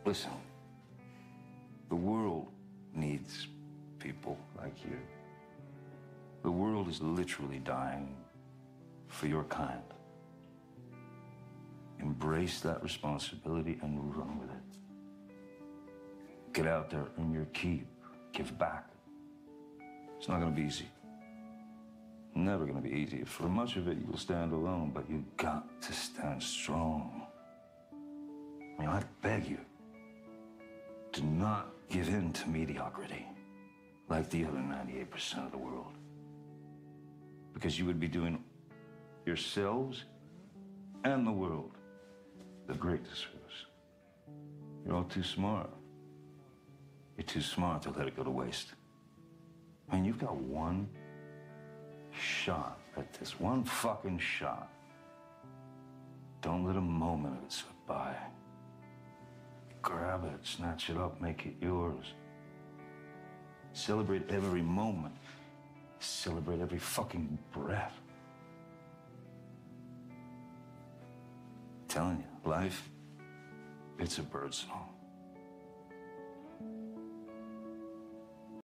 Listen, the world needs people like you. The world is literally dying for your kind. Embrace that responsibility and run with it. Get out there, earn your keep, give back. It's not gonna be easy. Never gonna be easy. For much of it, you'll stand alone, but you got to stand strong. I mean, I beg you, do not give in to mediocrity like the other 98% of the world. Because you would be doing yourselves and the world the great disservice. You're all too smart. You're too smart to let it go to waste. I mean, you've got one shot at this, one fucking shot. Don't let a moment of it slip by. Grab it, snatch it up, make it yours. Celebrate every moment. Celebrate every fucking breath. I'm telling you, life, it's a birdsong.